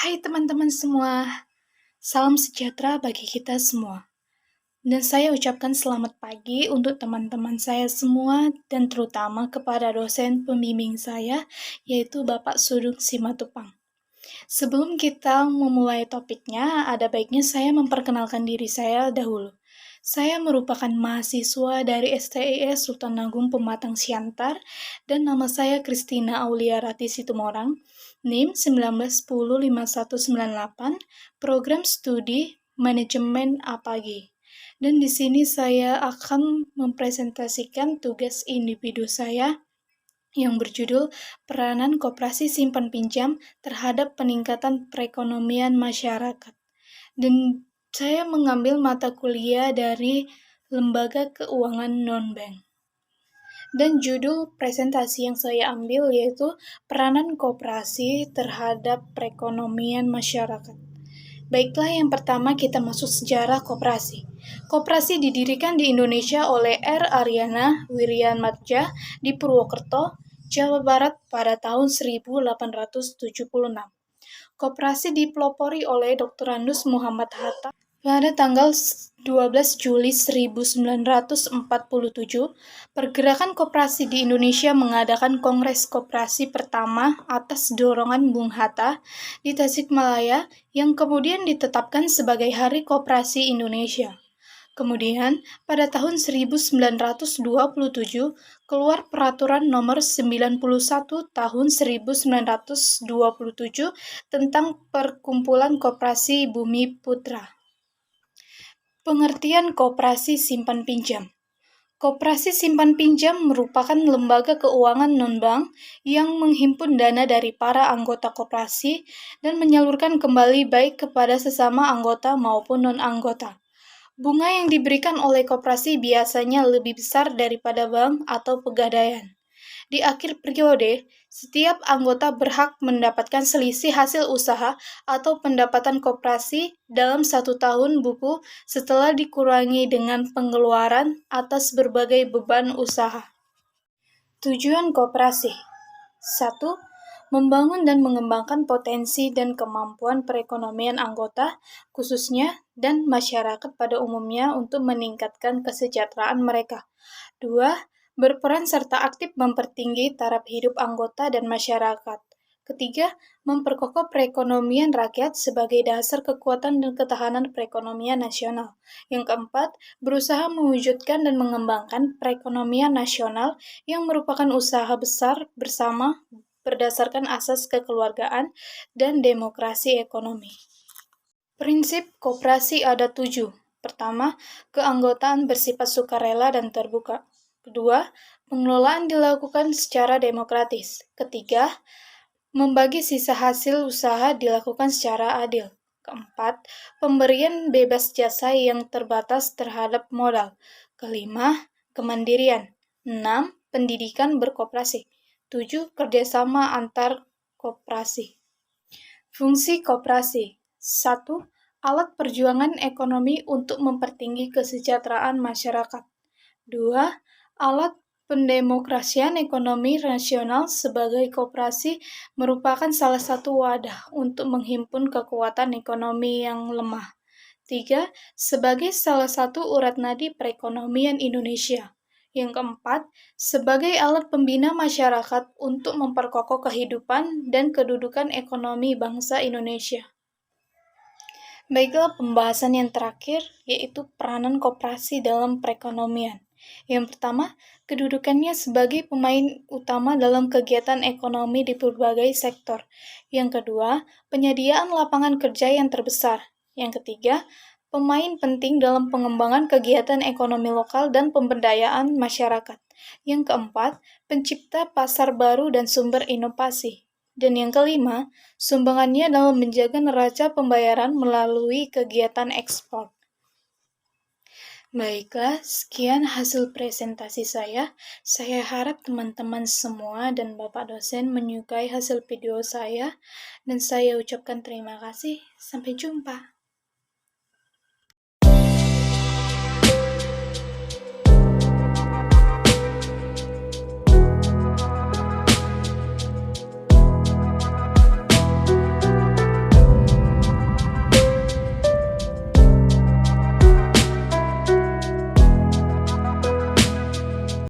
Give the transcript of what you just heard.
Hai teman-teman semua, salam sejahtera bagi kita semua. Dan saya ucapkan selamat pagi untuk teman-teman saya semua dan terutama kepada dosen pembimbing saya, yaitu Bapak Sudung Simatupang. Sebelum kita memulai topiknya, ada baiknya saya memperkenalkan diri saya dahulu. Saya merupakan mahasiswa dari STIS Sultan Agung Pematang Siantar dan nama saya Kristina Aulia Rati Situmorang, NIM 19105198, Program Studi Manajemen APAGI. Dan di sini saya akan mempresentasikan tugas individu saya yang berjudul Peranan Koperasi Simpan Pinjam terhadap Peningkatan Perekonomian Masyarakat. Dan saya mengambil mata kuliah dari Lembaga Keuangan Non-Bank. Dan judul presentasi yang saya ambil yaitu Peranan Koperasi terhadap Perekonomian Masyarakat. Baiklah, yang pertama kita masuk sejarah koperasi. Koperasi didirikan di Indonesia oleh R. Aryana Wiryamadja di Purwokerto, Jawa Barat pada tahun 1876. Koperasi dipelopori oleh Dr. Andus Muhammad Hatta pada tanggal 12 Juli 1947. Pergerakan koperasi di Indonesia mengadakan Kongres Koperasi pertama atas dorongan Bung Hatta di Tasikmalaya yang kemudian ditetapkan sebagai Hari Koperasi Indonesia. Kemudian, pada tahun 1927, keluar Peraturan Nomor 91 Tahun 1927 tentang Perkumpulan Koperasi Bumi Putra. Pengertian Koperasi Simpan Pinjam. Koperasi Simpan Pinjam merupakan lembaga keuangan non-bank yang menghimpun dana dari para anggota koperasi dan menyalurkan kembali baik kepada sesama anggota maupun non-anggota. Bunga yang diberikan oleh koperasi biasanya lebih besar daripada bank atau pegadaian. Di akhir periode, setiap anggota berhak mendapatkan selisih hasil usaha atau pendapatan koperasi dalam 1 tahun buku setelah dikurangi dengan pengeluaran atas berbagai beban usaha. Tujuan koperasi: 1. Membangun dan mengembangkan potensi dan kemampuan perekonomian anggota, khususnya, dan masyarakat pada umumnya untuk meningkatkan kesejahteraan mereka. 2. Berperan serta aktif mempertinggi taraf hidup anggota dan masyarakat. Ketiga, memperkokoh perekonomian rakyat sebagai dasar kekuatan dan ketahanan perekonomian nasional. Yang keempat, berusaha mewujudkan dan mengembangkan perekonomian nasional yang merupakan usaha besar bersama berdasarkan asas kekeluargaan dan demokrasi ekonomi. Prinsip koperasi ada 7. Pertama, keanggotaan bersifat sukarela dan terbuka. Kedua, pengelolaan dilakukan secara demokratis. Ketiga, membagi sisa hasil usaha dilakukan secara adil. Keempat, pemberian bebas jasa yang terbatas terhadap modal. Kelima, kemandirian. 6. Pendidikan berkoperasi. 7. Kerjasama antar koperasi. Fungsi koperasi. 1. Alat perjuangan ekonomi untuk mempertinggi kesejahteraan masyarakat. 2. Alat pendemokrasian ekonomi nasional sebagai koperasi merupakan salah satu wadah untuk menghimpun kekuatan ekonomi yang lemah. 3. Sebagai salah satu urat nadi perekonomian Indonesia. Yang keempat, sebagai alat pembina masyarakat untuk memperkokoh kehidupan dan kedudukan ekonomi bangsa Indonesia. Baiklah, pembahasan yang terakhir yaitu peranan koperasi dalam perekonomian. Yang pertama, kedudukannya sebagai pemain utama dalam kegiatan ekonomi di berbagai sektor. Yang kedua, penyediaan lapangan kerja yang terbesar. Yang ketiga, pemain penting dalam pengembangan kegiatan ekonomi lokal dan pemberdayaan masyarakat. Yang keempat, pencipta pasar baru dan sumber inovasi. Dan yang kelima, sumbangannya dalam menjaga neraca pembayaran melalui kegiatan ekspor. Baiklah, sekian hasil presentasi saya. Saya harap teman-teman semua dan Bapak dosen menyukai hasil video saya, dan saya ucapkan terima kasih. Sampai jumpa.